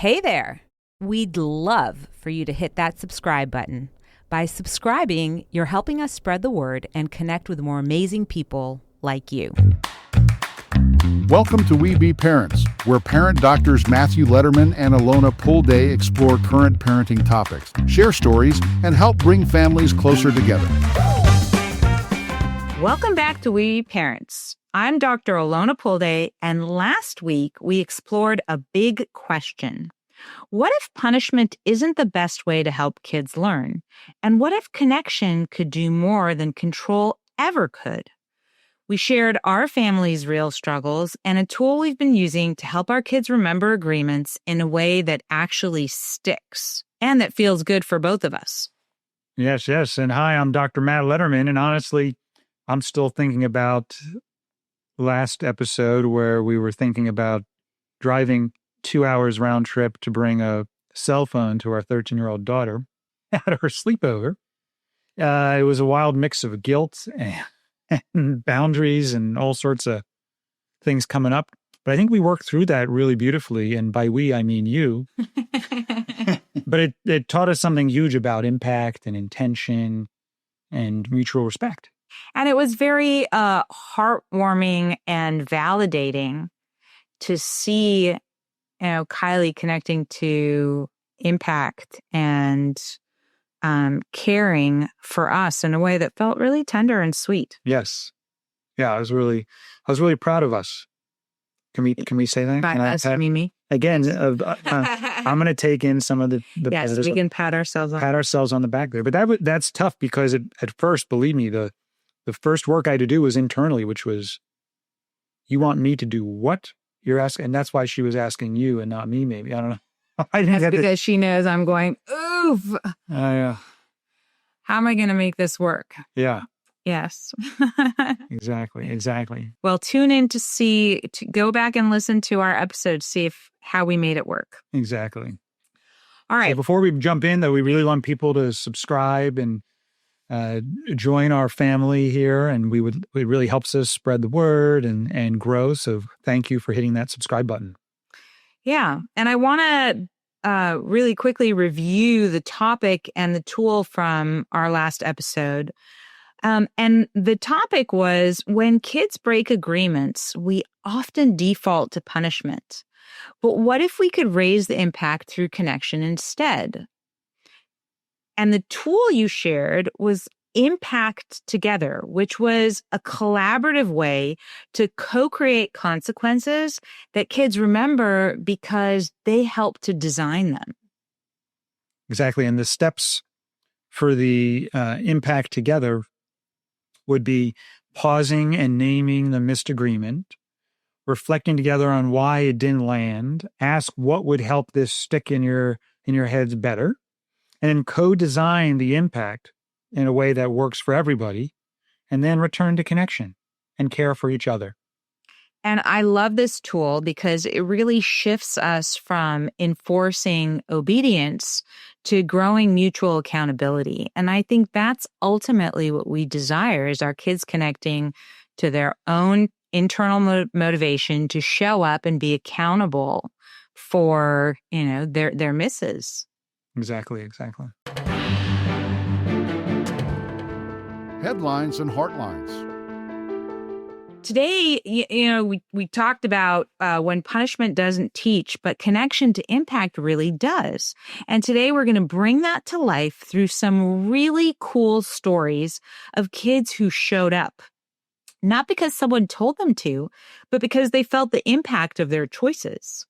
Hey there! We'd love for you to hit that subscribe button. By subscribing, you're helping us spread the word and connect with more amazing people like you. Welcome to We Pärents, where parent doctors Matthew Letterman and Alona Pulday explore current parenting topics, share stories, and help bring families closer together. Welcome back to We Pärents. I'm Dr. Alona Pulday, and last week we explored a big question. What if punishment isn't the best way to help kids learn? And what if connection could do more than control ever could? We shared our family's real struggles and a tool we've been using to help our kids remember agreements in a way that actually sticks and that feels good for both of us. Yes. And hi, I'm Dr. Matt Letterman, and honestly, I'm still thinking about last episode where we were thinking about driving 2 hours round trip to bring a cell phone to our 13-year-old daughter at her sleepover. It was a wild mix of guilt and boundaries and all sorts of things coming up. But I think we worked through that really beautifully. And by we, I mean you. But it taught us something huge about impact and intention and mutual respect. And it was very heartwarming and validating to see, Kylie connecting to impact and caring for us in a way that felt really tender and sweet. Yes. Yeah, I was really proud of us. Can we say that? By us, you mean me? Again, I'm going to take in some of the yes, we can pat ourselves on the back there. But that's tough because at first, believe me, the first work I had to do was internally, which was, you want me to do what you're asking? And that's why she was asking you and not me, maybe. I don't know. That's because she knows I'm going, oof. Yeah. How am I going to make this work? Yeah. Yes. Exactly. Well, tune in to go back and listen to our episode, see how we made it work. Exactly. All right. So before we jump in, though, we really want people to subscribe and join our family here, and it really helps us spread the word and grow. So thank you for hitting that subscribe button. Yeah. And I want to really quickly review the topic and the tool from our last episode. And the topic was, when kids break agreements, we often default to punishment. But what if we could raise the impact through connection instead? And the tool you shared was Impact Together, which was a collaborative way to co-create consequences that kids remember because they help to design them. Exactly. And the steps for the Impact Together would be pausing and naming the missed agreement, reflecting together on why it didn't land, ask what would help this stick in your heads better, and then co-design the impact in a way that works for everybody, and then return to connection and care for each other. And I love this tool because it really shifts us from enforcing obedience to growing mutual accountability. And I think that's ultimately what we desire, is our kids connecting to their own internal motivation to show up and be accountable for, their misses. Exactly. Headlines and Heartlines. Today, we talked about when punishment doesn't teach, but connection to impact really does. And today we're going to bring that to life through some really cool stories of kids who showed up. Not because someone told them to, but because they felt the impact of their choices.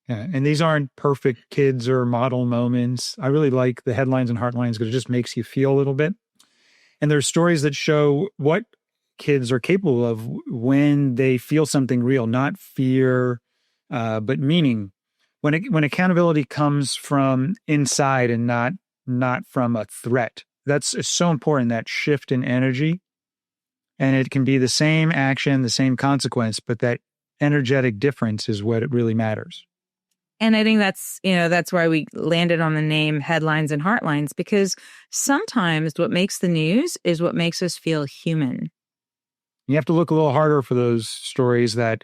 Yeah, and these aren't perfect kids or model moments. I really like the headlines and heartlines because it just makes you feel a little bit. And there's stories that show what kids are capable of when they feel something real, not fear, but meaning. When accountability comes from inside and not from a threat, it's so important, that shift in energy. And it can be the same action, the same consequence, but that energetic difference is what it really matters. And I think that's why we landed on the name Headlines and Heartlines, because sometimes what makes the news is what makes us feel human. You have to look a little harder for those stories that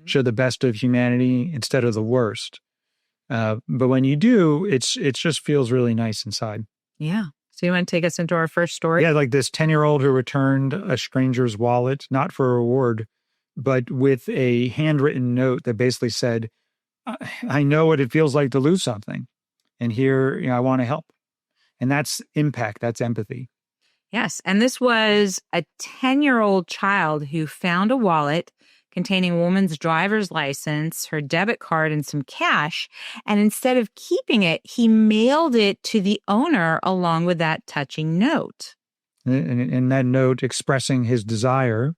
show the best of humanity instead of the worst. But when you do, it just feels really nice inside. Yeah. So you want to take us into our first story? Yeah, like this 10-year-old who returned a stranger's wallet, not for a reward, but with a handwritten note that basically said, I know what it feels like to lose something. And here, I want to help. And that's impact. That's empathy. Yes. And this was a 10-year-old child who found a wallet containing a woman's driver's license, her debit card, and some cash. And instead of keeping it, he mailed it to the owner along with that touching note. And that note expressing his desire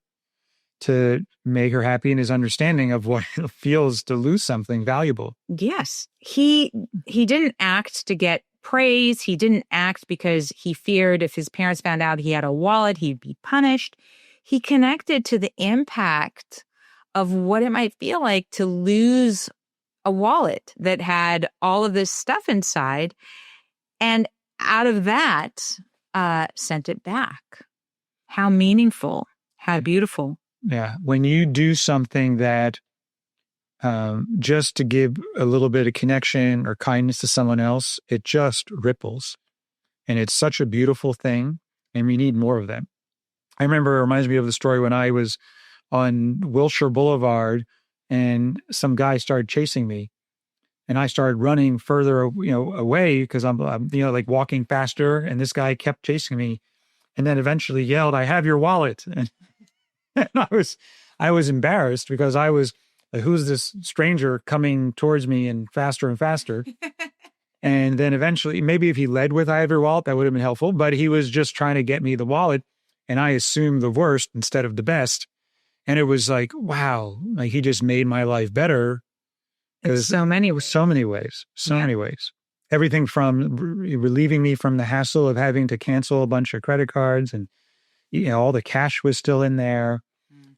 to make her happy and his understanding of what it feels to lose something valuable. Yes. He didn't act to get praise. He didn't act because he feared if his parents found out he had a wallet, he'd be punished. He connected to the impact of what it might feel like to lose a wallet that had all of this stuff inside. And out of that, sent it back. How meaningful, how beautiful. Yeah. When you do something that just to give a little bit of connection or kindness to someone else, it just ripples. And it's such a beautiful thing. And we need more of them. I remember it reminds me of the story when I was on Wilshire Boulevard and some guy started chasing me. And I started running further, away because I'm like walking faster. And this guy kept chasing me. And then eventually yelled, "I have your wallet." And I was embarrassed because I was like, who's this stranger coming towards me and faster and faster? And then eventually, maybe if he led with "I have your wallet," that would have been helpful. But he was just trying to get me the wallet. And I assumed the worst instead of the best. And it was like, wow, like he just made my life better. In so many ways. Many ways. Everything from relieving me from the hassle of having to cancel a bunch of credit cards and all the cash was still in there,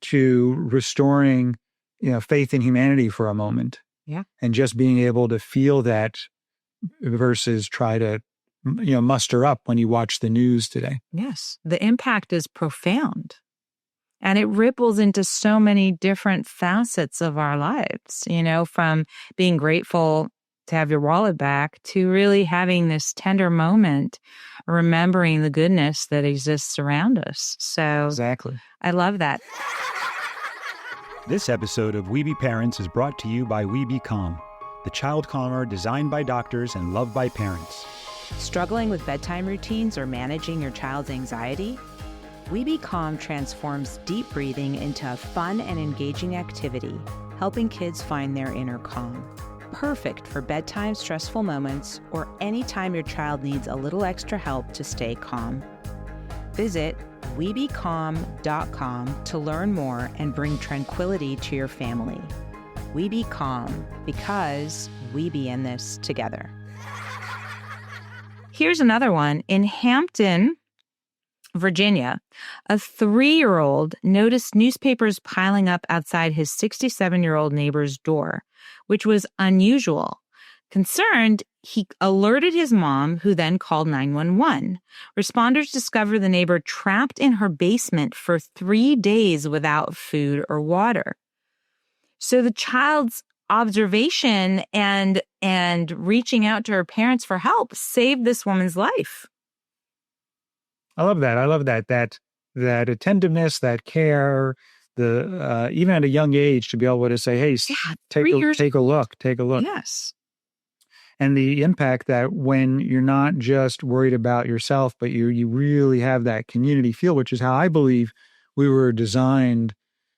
to restoring faith in humanity for a moment. Yeah. And just being able to feel that versus try to muster up when you watch the news today. Yes. The impact is profound. And it ripples into so many different facets of our lives, from being grateful to have your wallet back to really having this tender moment, remembering the goodness that exists around us. So exactly. I love that. This episode of We Be Parents is brought to you by We Be Calm, the child calmer designed by doctors and loved by parents. Struggling with bedtime routines or managing your child's anxiety? We Be Calm transforms deep breathing into a fun and engaging activity, helping kids find their inner calm. Perfect for bedtime stressful moments or anytime your child needs a little extra help to stay calm. Visit webecalm.com to learn more and bring tranquility to your family. We Be Calm, because we be in this together. Here's another one. In Hampton, Virginia, a 3-year-old noticed newspapers piling up outside his 67-year-old neighbor's door, which was unusual. Concerned, he alerted his mom, who then called 911. Responders discovered the neighbor trapped in her basement for 3 days without food or water. So the child's observation and reaching out to her parents for help saved this woman's life. I love that. That attentiveness, that care, even at a young age to be able to say, "Hey, take a look." Yes. And the impact that when you're not just worried about yourself, but you really have that community feel, which is how I believe we were designed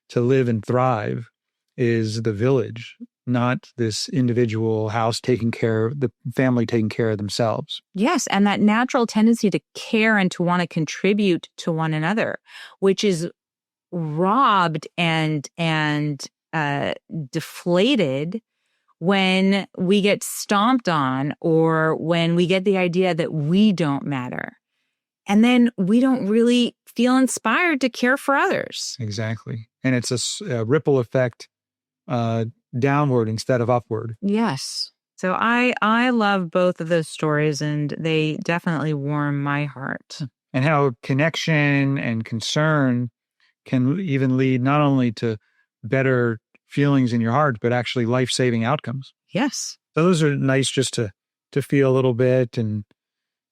to live and thrive, is the village, not this individual house the family taking care of themselves. Yes, and that natural tendency to care and to want to contribute to one another, which is robbed and deflated when we get stomped on or when we get the idea that we don't matter. And then we don't really feel inspired to care for others. Exactly. And it's a ripple effect downward instead of upward. Yes. So I love both of those stories, and they definitely warm my heart. And how connection and concern can even lead not only to better feelings in your heart, but actually life-saving outcomes. Yes. So those are nice just to feel a little bit and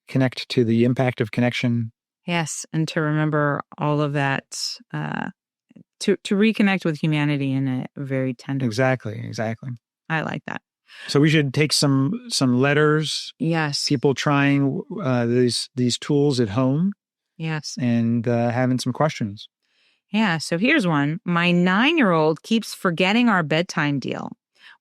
connect to the impact of connection. Yes, and to remember all of that, to reconnect with humanity in a very tender way. Exactly. I like that. So we should take some letters. Yes. People trying these tools at home. Yes. And having some questions. Yeah. So here's one. My 9-year-old keeps forgetting our bedtime deal.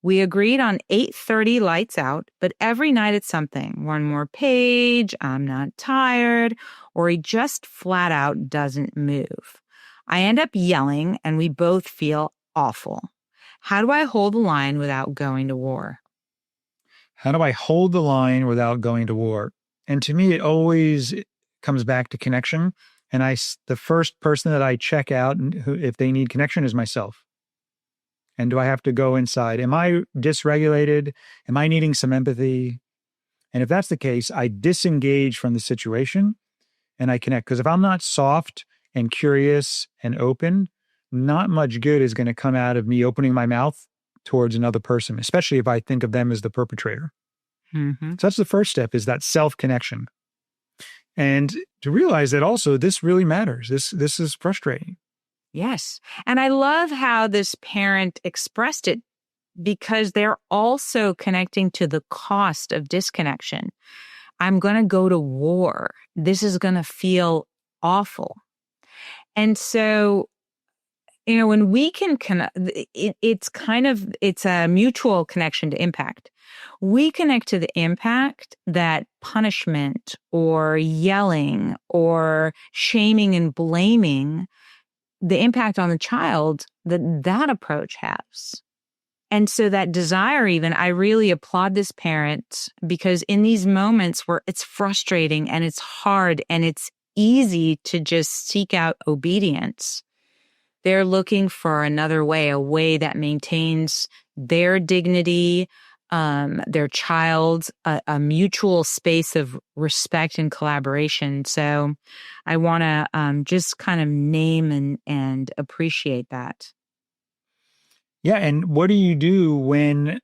We agreed on 8:30 lights out, but every night it's something. One more page, I'm not tired, or he just flat out doesn't move. I end up yelling and we both feel awful. How do I hold the line without going to war? How do I hold the line without going to war? And to me, it always comes back to connection. And the first person that I check out if they need connection is myself. And do I have to go inside? Am I dysregulated? Am I needing some empathy? And if that's the case, I disengage from the situation and I connect. Because if I'm not soft and curious and open, not much good is going to come out of me opening my mouth towards another person, especially if I think of them as the perpetrator. Mm-hmm. So that's the first step, is that self-connection. And to realize that also this really matters. This is frustrating. Yes. And I love how this parent expressed it, because they're also connecting to the cost of disconnection. I'm going to go to war. This is going to feel awful. And so, when we can connect, it's a mutual connection to impact. We connect to the impact that punishment or yelling or shaming and blaming, the impact on the child that approach has. And so that desire, even, I really applaud this parent, because in these moments where it's frustrating and it's hard and it's easy to just seek out obedience, they're looking for another way, a way that maintains their dignity, their child's, a mutual space of respect and collaboration. So I want to just kind of name and appreciate that. Yeah. And what do you do when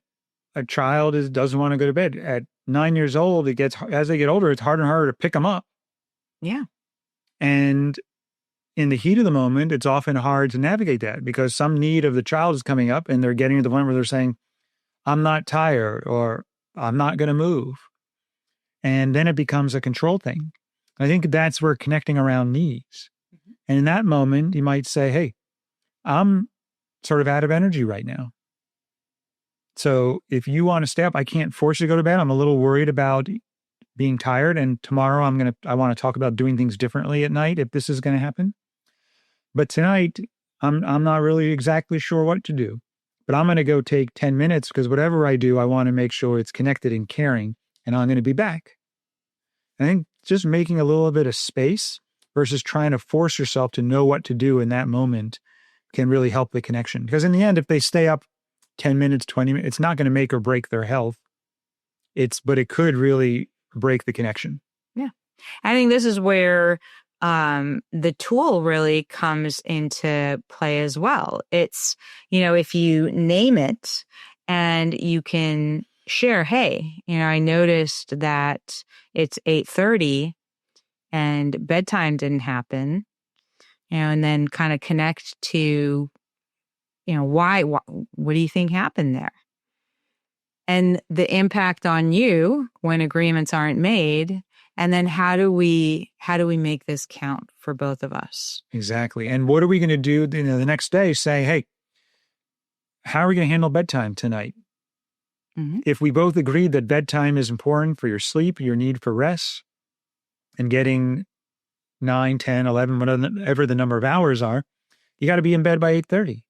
a child doesn't want to go to bed? At 9 years old, as they get older, it's harder and harder to pick them up. Yeah. And in the heat of the moment, it's often hard to navigate that, because some need of the child is coming up and they're getting to the point where they're saying, I'm not tired, or I'm not going to move. And then it becomes a control thing. I think that's where connecting around needs. Mm-hmm. And in that moment, you might say, hey, I'm sort of out of energy right now. So if you want to stay up, I can't force you to go to bed. I'm a little worried about being tired. And tomorrow I want to talk about doing things differently at night if this is going to happen. But tonight, I'm not really exactly sure what to do. But I'm going to go take 10 minutes, because whatever I do, I want to make sure it's connected and caring, and I'm going to be back. I think just making a little bit of space versus trying to force yourself to know what to do in that moment can really help the connection. Because in the end, if they stay up 10 minutes, 20 minutes, it's not going to make or break their health. But it could really break the connection. Yeah. I think this is where the tool really comes into play as well. It's, if you name it and you can share, hey, I noticed that it's 8:30 and bedtime didn't happen, and then kind of connect to, why, what do you think happened there? And the impact on you when agreements aren't made. And then how do we make this count for both of us? Exactly. And what are we going to do the next day? Say, hey, how are we going to handle bedtime tonight? Mm-hmm. If we both agreed that bedtime is important for your sleep, your need for rest, and getting 9, 10, 11, whatever the number of hours are, you got to be in bed by 8:30.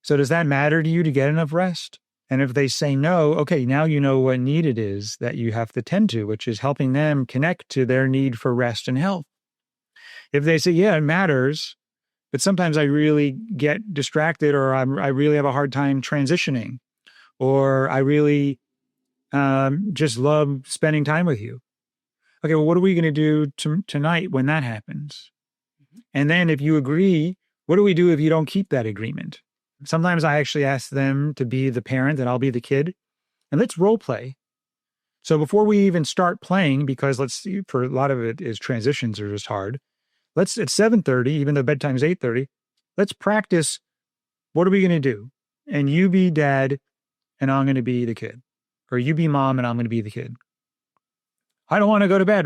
So does that matter to you to get enough rest? And if they say no, okay, now you know what need it is that you have to tend to, which is helping them connect to their need for rest and health. If they say, yeah, it matters, but sometimes I really get distracted, or I really have a hard time transitioning, or I really just love spending time with you. Okay, well, what are we going to do tonight when that happens? And then if you agree, what do we do if you don't keep that agreement? Sometimes I actually ask them to be the parent and I'll be the kid. and let's role play. So before we even start playing, because let's see, for a lot of it is transitions are just hard. Let's at 7:30, even though bedtime's 8:30, let's practice. What are we going to do? And you be dad and I'm going to be the kid. Or you be mom and I'm going to be the kid. I don't want to go to bed.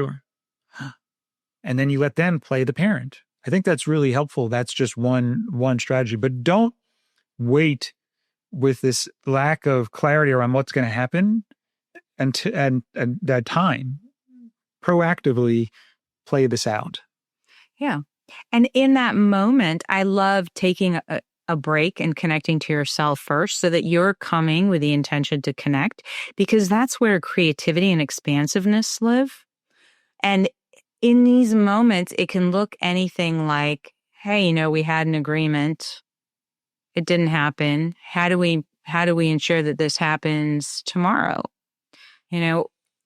And then you let them play the parent. I think that's really helpful. That's just one strategy. But don't wait with this lack of clarity around what's going to happen and that time. Proactively play this out. Yeah. And in that moment, I love taking a break and connecting to yourself first so that you're coming with the intention to connect, because that's where creativity and expansiveness live. And in these moments, it can look anything like, hey, we had an agreement. It didn't happen. How do we ensure that this happens tomorrow?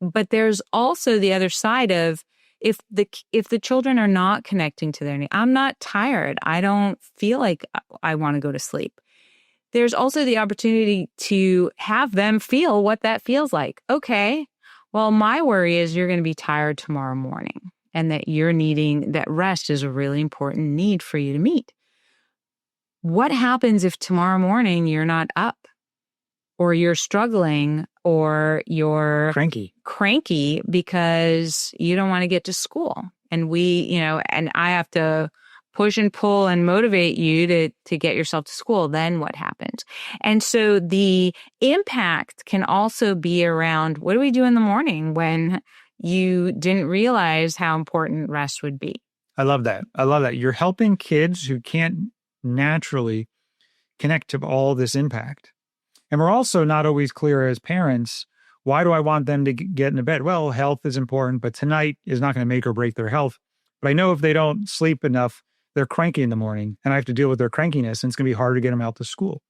But there's also the other side of, if the children are not connecting to their needs, I'm not tired, I don't feel like I want to go to sleep. There's also the opportunity to have them feel what that feels like. Okay, well, my worry is you're going to be tired tomorrow morning and that you're needing that rest is a really important need for you to meet. What happens if tomorrow morning you're not up or you're struggling or you're cranky because you don't want to get to school? And and I have to push and pull and motivate you to get yourself to school. Then what happens? And so the impact can also be around, what do we do in the morning when you didn't realize how important rest would be? I love that. You're helping kids who can't naturally connect to all this impact. And we're also not always clear as parents, why do I want them to get into bed? Well, health is important, but tonight is not going to make or break their health. But I know if they don't sleep enough, they're cranky in the morning and I have to deal with their crankiness and it's going to be hard to get them out to school.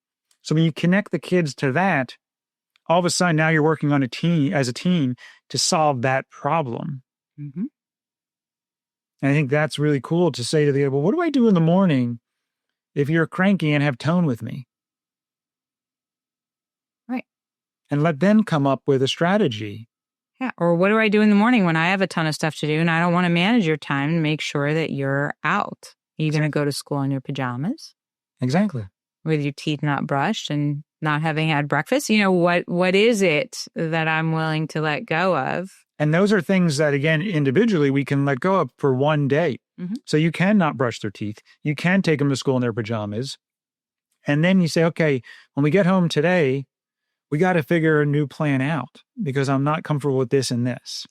So when you connect the kids to that, all of a sudden now you're working on as a team to solve that problem. Mm-hmm. And I think that's really cool to say to the kid, well, what do I do in the morning if you're cranky and have tone with me? Right. And let them come up with a strategy. Yeah. Or what do I do in the morning when I have a ton of stuff to do and I don't want to manage your time and make sure that you're out? Are you going to go to school in your pajamas? Exactly. With your teeth not brushed and not having had breakfast? What is it that I'm willing to let go of? And those are things that, again, individually, we can let go of for one day. Mm-hmm. So you can not brush their teeth. You can take them to school in their pajamas. And then you say, okay, when we get home today, we got to figure a new plan out because I'm not comfortable with this and this.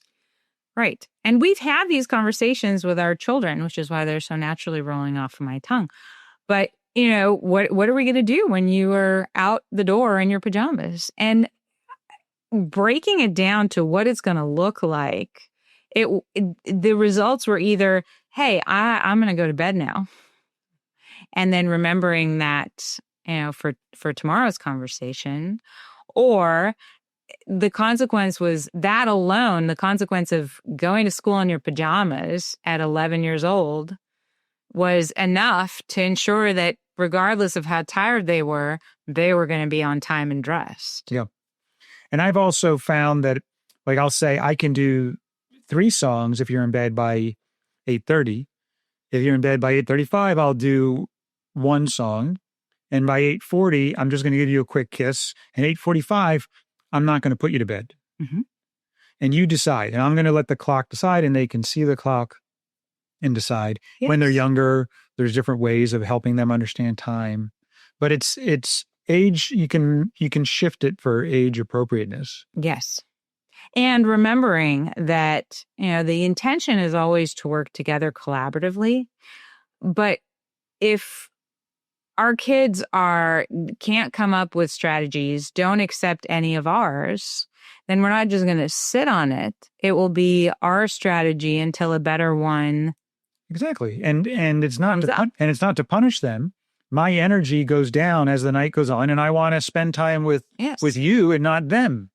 Right. And we've had these conversations with our children, which is why they're so naturally rolling off of my tongue. But, what are we going to do when you are out the door in your pajamas? And breaking it down to what it's going to look like, the results were either, hey, I'm going to go to bed now. And then remembering that, for tomorrow's conversation, or the consequence was that alone, the consequence of going to school in your pajamas at 11 years old was enough to ensure that regardless of how tired they were going to be on time and dressed. Yeah. And I've also found that, like I'll say, I can do 3 songs if you're in bed by 8:30. If you're in bed by 8:35, I'll do 1 song. And by 8:40, I'm just going to give you a quick kiss. And 8:45, I'm not going to put you to bed. Mm-hmm. And you decide. And I'm going to let the clock decide, and they can see the clock and decide. Yes. When they're younger, there's different ways of helping them understand time. But it's age, you can shift it for age appropriateness. Yes. And remembering that, the intention is always to work together collaboratively. But if our kids can't come up with strategies, don't accept any of ours, then we're not just going to sit on it. It will be our strategy until a better one. Exactly. And it's not to punish them. My energy goes down as the night goes on, and I want to spend time with you and not them,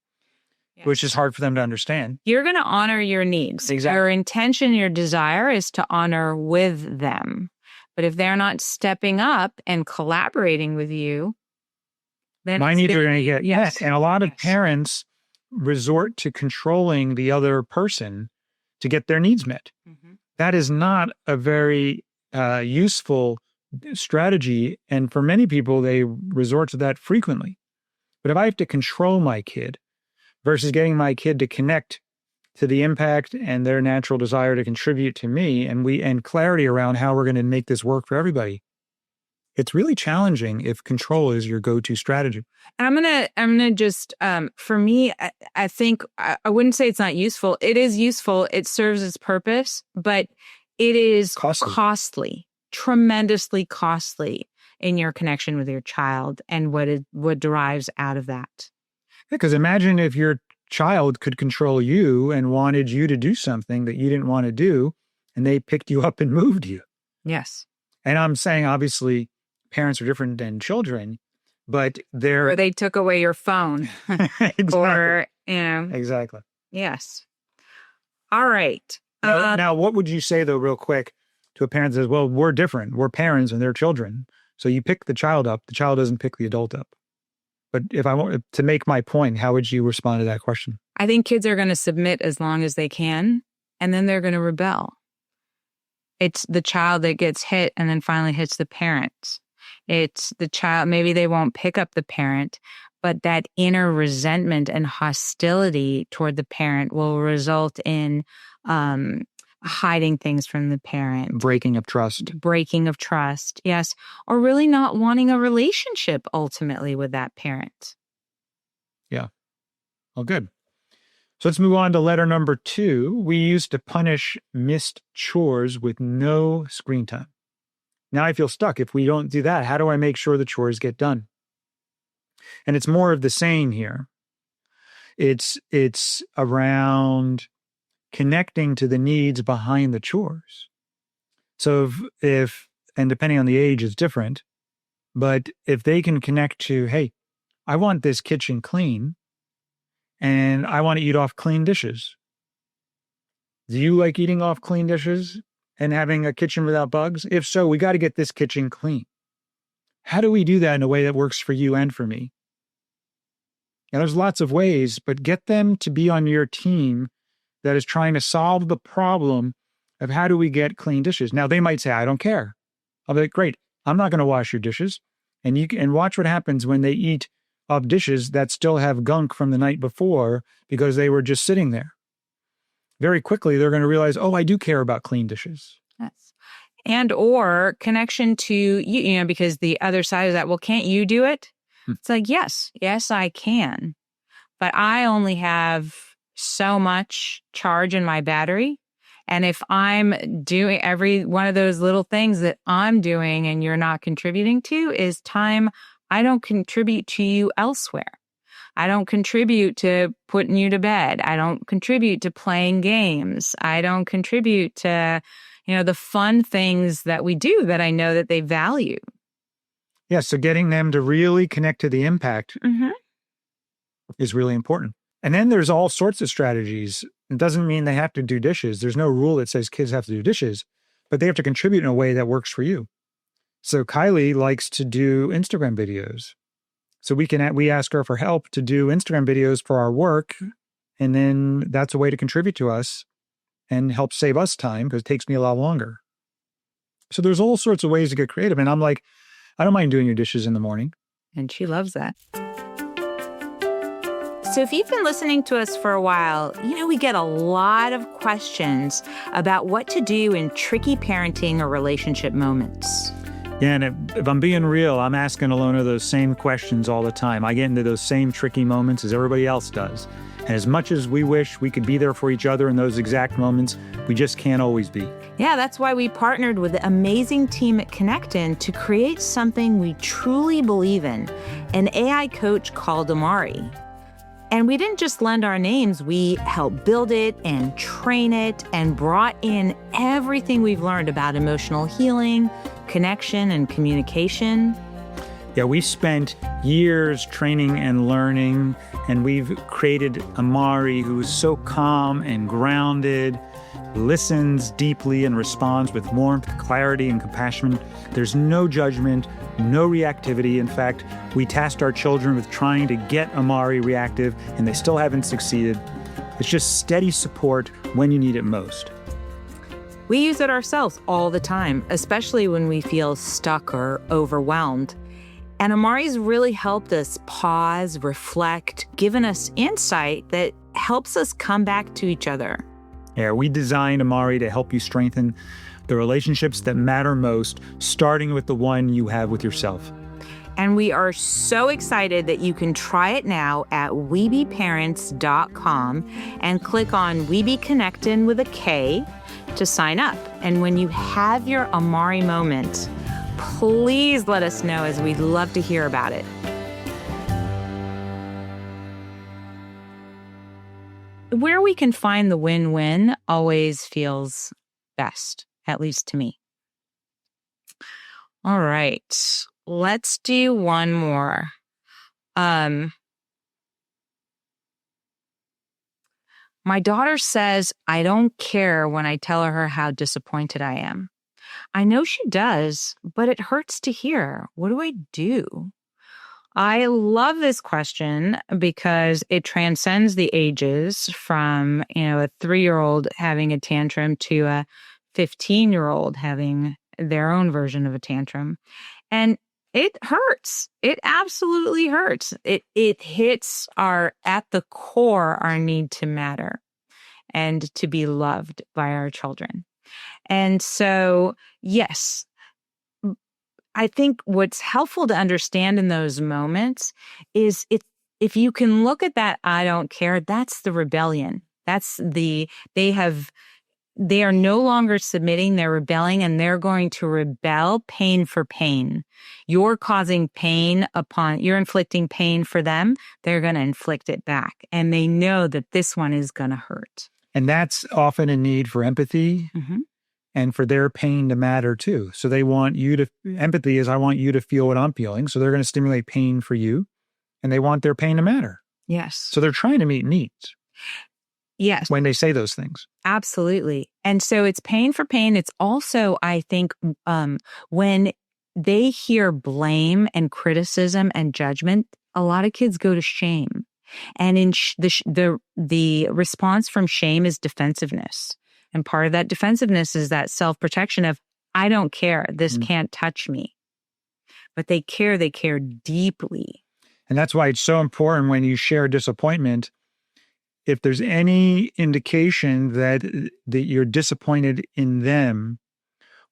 which is hard for them to understand. You're going to honor your needs. Exactly. Your intention, your desire is to honor with them. But if they're not stepping up and collaborating with you, then my needs are going to get. Yes. And a lot of parents resort to controlling the other person to get their needs met. That is not a very useful strategy. And for many people, they resort to that frequently. But if I have to control my kid versus getting my kid to connect to the impact and their natural desire to contribute to me, and clarity around how we're going to make this work for everybody, it's really challenging if control is your go-to strategy. I'm gonna just for me, I think I wouldn't say it's not useful. It is useful. It serves its purpose, but it is costly, tremendously costly in your connection with your child and what derives out of that. Because imagine if your child could control you and wanted you to do something that you didn't want to do, and they picked you up and moved you. Yes. And I'm saying, obviously, parents are different than children, but or they took away your phone. Exactly. Or, Exactly. Yes. All right. Now, what would you say, though, real quick, to a parent that says, well, we're different. We're parents and they're children. So you pick the child up. The child doesn't pick the adult up. But if I want to make my point, how would you respond to that question? I think kids are going to submit as long as they can, and then they're going to rebel. It's the child that gets hit and then finally hits the parent. It's the child, maybe they won't pick up the parent, but that inner resentment and hostility toward the parent will result in hiding things from the parent. Breaking of trust. Yes. Or really not wanting a relationship ultimately with that parent. Yeah. Well, good. So let's move on to letter number 2. We used to punish missed chores with no screen time. Now I feel stuck. If we don't do that, how do I make sure the chores get done? And it's more of the same here. It's around connecting to the needs behind the chores. So if and depending on the age, it's different, but if they can connect to, hey, I want this kitchen clean and I want to eat off clean dishes. Do you like eating off clean dishes and having a kitchen without bugs? If so, we got to get this kitchen clean. How do we do that in a way that works for you and for me? Now, there's lots of ways, but get them to be on your team that is trying to solve the problem of how do we get clean dishes. Now, they might say, I don't care. I'll be like, great, I'm not going to wash your dishes. And you can watch what happens when they eat of dishes that still have gunk from the night before because they were just sitting there. Very quickly, they're going to realize, oh, I do care about clean dishes. Yes. And or connection to, you know, because the other side of that, well, can't you do it? It's like, yes, I can. But I only have so much charge in my battery. And if I'm doing every one of those little things that I'm doing and you're not contributing to is time I don't contribute to you elsewhere. I don't contribute to putting you to bed. I don't contribute to playing games. I don't contribute to, the fun things that we do that I know that they value. Yeah, so getting them to really connect to the impact is really important. And then there's all sorts of strategies. It doesn't mean they have to do dishes. There's no rule that says kids have to do dishes, but they have to contribute in a way that works for you. So Kylie likes to do Instagram videos. So we ask her for help to do Instagram videos for our work. And then that's a way to contribute to us and help save us time because it takes me a lot longer. So there's all sorts of ways to get creative. And I'm like, I don't mind doing your dishes in the morning. And she loves that. So if you've been listening to us for a while, we get a lot of questions about what to do in tricky parenting or relationship moments. Yeah, and if I'm being real, I'm asking Alona those same questions all the time. I get into those same tricky moments as everybody else does. And as much as we wish we could be there for each other in those exact moments, we just can't always be. Yeah, that's why we partnered with the amazing team at ConnectIn to create something we truly believe in, an AI coach called Amari. And we didn't just lend our names, we helped build it and train it and brought in everything we've learned about emotional healing, connection, and communication. Yeah, we spent years training and learning, and we've created Amari, who is so calm and grounded, listens deeply and responds with warmth, clarity, and compassion. There's no judgment, no reactivity. In fact, we tasked our children with trying to get Amari reactive, and they still haven't succeeded. It's just steady support when you need it most. We use it ourselves all the time, especially when we feel stuck or overwhelmed. And Amari's really helped us pause, reflect, given us insight that helps us come back to each other. Yeah, we designed Amari to help you strengthen the relationships that matter most, starting with the one you have with yourself. And we are so excited that you can try it now at webeparents.com and click on Webe Connectin' with a K to sign up. And when you have your Amari moment, please let us know, as we'd love to hear about it. Where we can find the win-win always feels best, at least to me. All right, let's do one more. My daughter says I don't care when I tell her how disappointed I am. I know she does, but it hurts to hear. What do I do? I love this question because it transcends the ages from, a 3-year-old having a tantrum to a 15-year-old having their own version of a tantrum. And it hurts. It absolutely hurts. It hits at the core, our need to matter and to be loved by our children. And so, yes, I think what's helpful to understand in those moments is if you can look at that I don't care, that's the rebellion. They are no longer submitting, they're rebelling, and they're going to rebel pain for pain. You're causing pain you're inflicting pain for them, they're going to inflict it back. And they know that this one is going to hurt. And that's often a need for empathy. Mm-hmm. And for their pain to matter too. So empathy is I want you to feel what I'm feeling. So they're going to stimulate pain for you, and they want their pain to matter. Yes. So they're trying to meet needs. Yes. When they say those things. Absolutely. And so it's pain for pain. It's also, I think, when they hear blame and criticism and judgment, a lot of kids go to shame. And in the response from shame is defensiveness. And part of that defensiveness is that self-protection of, I don't care, this can't touch me. But they care deeply. And that's why it's so important when you share disappointment, if there's any indication that you're disappointed in them,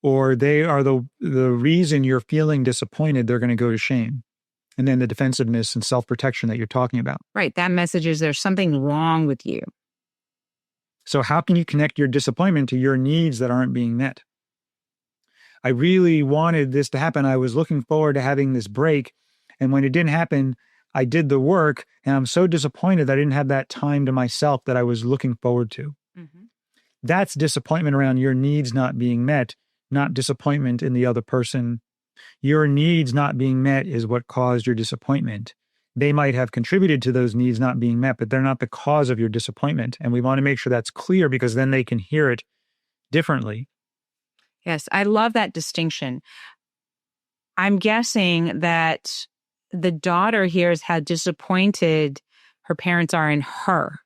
or they are the reason you're feeling disappointed, they're going to go to shame. And then the defensiveness and self-protection that you're talking about. Right. That message is there's something wrong with you. So how can you connect your disappointment to your needs that aren't being met? I really wanted this to happen. I was looking forward to having this break. And when it didn't happen, I did the work, and I'm so disappointed that I didn't have that time to myself that I was looking forward to. Mm-hmm. That's disappointment around your needs not being met, not disappointment in the other person. Your needs not being met is what caused your disappointment. They might have contributed to those needs not being met, but they're not the cause of your disappointment. And we want to make sure that's clear, because then they can hear it differently. Yes, I love that distinction. I'm guessing that the daughter hears how disappointed her parents are in her,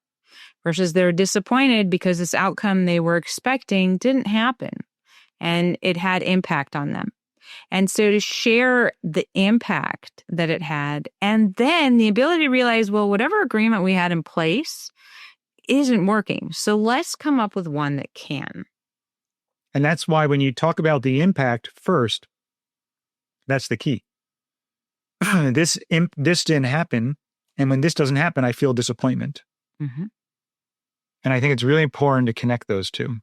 versus they're disappointed because this outcome they were expecting didn't happen and it had impact on them. And so to share the impact that it had, and then the ability to realize, well, whatever agreement we had in place isn't working. So let's come up with one that can. And that's why when you talk about the impact first, that's the key. This didn't happen. And when this doesn't happen, I feel disappointment. Mm-hmm. And I think it's really important to connect those two.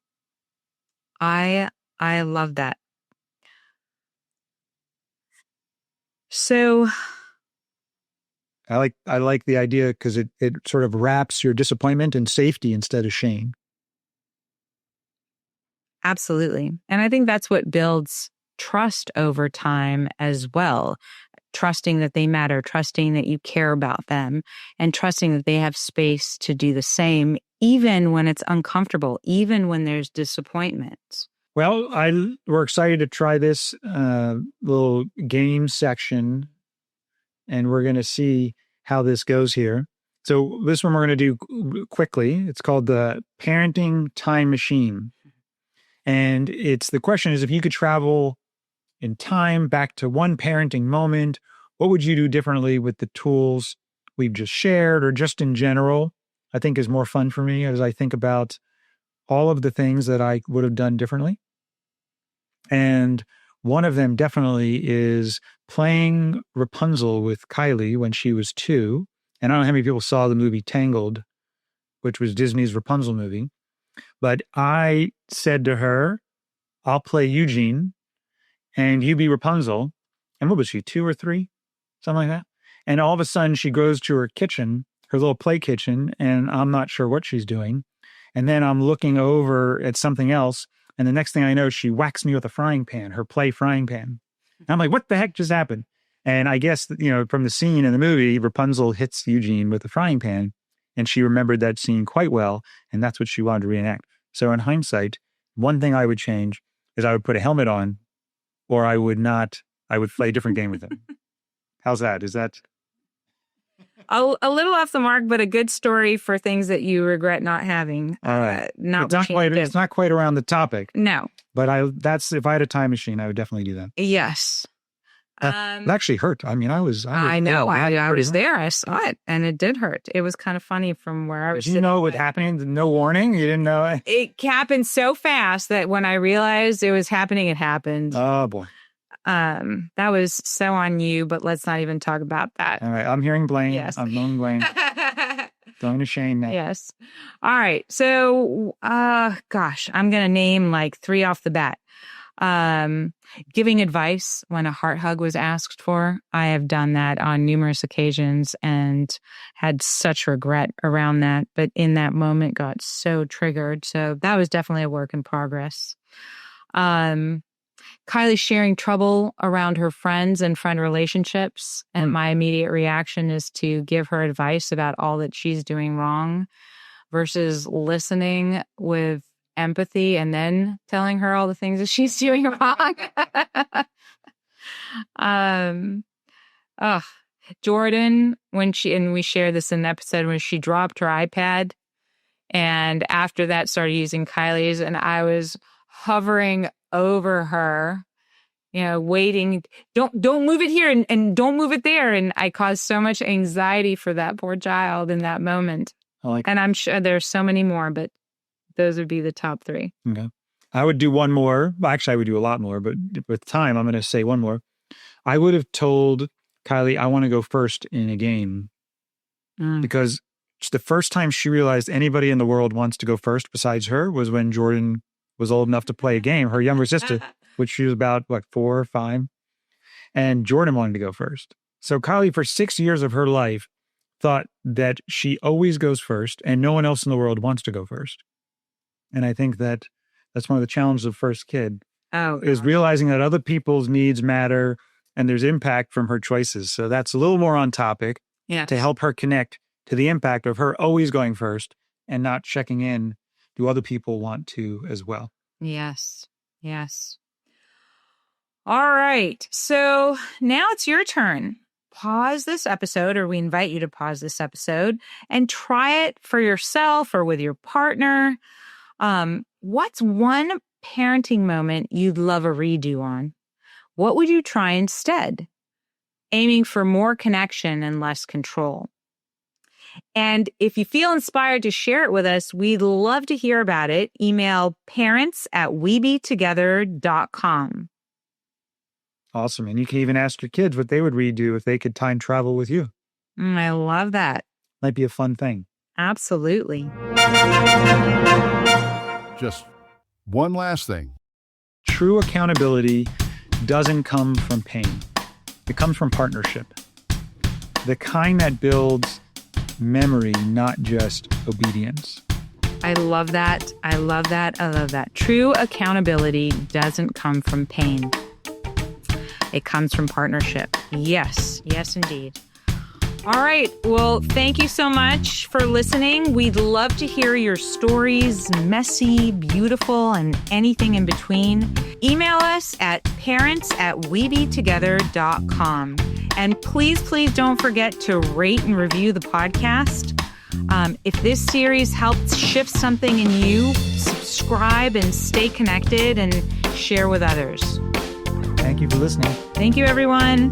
I love that. So I like the idea because it sort of wraps your disappointment in safety instead of shame. Absolutely. And I think that's what builds trust over time as well. Trusting that they matter, trusting that you care about them, and trusting that they have space to do the same, even when it's uncomfortable, even when there's disappointment. Well, we're excited to try this little game section, and we're going to see how this goes here. So this one we're going to do quickly. It's called the Parenting Time Machine. And the question is, if you could travel in time back to one parenting moment, what would you do differently with the tools we've just shared, or just in general? I think is more fun for me as I think about all of the things that I would have done differently. And one of them definitely is playing Rapunzel with Kylie when she was 2. And I don't know how many people saw the movie Tangled, which was Disney's Rapunzel movie. But I said to her, I'll play Eugene and you be Rapunzel. And what was she, 2 or 3? Something like that. And all of a sudden she goes to her kitchen, her little play kitchen, and I'm not sure what she's doing. And then I'm looking over at something else. And the next thing I know, she whacks me with a frying pan, her play frying pan. And I'm like, what the heck just happened? And I guess, from the scene in the movie, Rapunzel hits Eugene with a frying pan, and she remembered that scene quite well. And that's what she wanted to reenact. So in hindsight, one thing I would change is I would put a helmet on, or I would not. I would play a different game with him. How's that? Is that a little off the mark, but a good story for things that you regret not having? All right. It's not quite around the topic. No. But if I had a time machine, I would definitely do that. Yes. It actually hurt. I mean, I was I know. I was there. I saw it, and it did hurt. It was kind of funny from where I was. Did you know what was happening? No warning? You didn't know? It happened so fast that when I realized it was happening, it happened. Oh, boy. That was so on you, but let's not even talk about that. All right. I'm hearing blame. Yes. I'm knowing blame. Going to Shane now. Yes. All right. So, I'm going to name like 3 off the bat. Giving advice when a heart hug was asked for. I have done that on numerous occasions and had such regret around that, but in that moment got so triggered. So that was definitely a work in progress. Kylie sharing trouble around her friends and friend relationships. And my immediate reaction is to give her advice about all that she's doing wrong versus listening with empathy and then telling her all the things that she's doing wrong. Jordan, and we share this in the episode, when she dropped her iPad and after that started using Kylie's, and I was hovering over her, waiting, don't move it here and don't move it there. And I caused so much anxiety for that poor child in that moment. And I'm sure there's so many more, but those would be the top 3. Okay. I would do one more. Actually, I would do a lot more, but with time, I'm going to say one more. I would have told Kylie, I want to go first in a game. Because it's the first time she realized anybody in the world wants to go first besides her was when Jordan was old enough to play a game, her younger sister, which she was about, 4 or 5. And Jordan wanted to go first. So Kylie, for 6 years of her life, thought that she always goes first and no one else in the world wants to go first. And I think that's one of the challenges of first kid is realizing that other people's needs matter and there's impact from her choices. So that's a little more on topic to help her connect to the impact of her always going first and not checking in. Do other people want to as well? Yes. Yes. All right. So now it's your turn. Pause this episode, or we invite you to pause this episode and try it for yourself or with your partner. What's one parenting moment you'd love a redo on? What would you try instead? Aiming for more connection and less control. And if you feel inspired to share it with us, we'd love to hear about it. Email parents@webetogether.com. Awesome. And you can even ask your kids what they would redo if they could time travel with you. I love that. Might be a fun thing. Absolutely. Just one last thing. True accountability doesn't come from pain. It comes from partnership. The kind that builds memory, not just obedience. I love that. I love that. I love that. True accountability doesn't come from pain. It comes from partnership. Yes. Yes, indeed. All right. Well, thank you so much for listening. We'd love to hear your stories, messy, beautiful, and anything in between. Email us at parents@webetogether.com. And please don't forget to rate and review the podcast. If this series helped shift something in you, subscribe and stay connected and share with others. Thank you for listening. Thank you, everyone.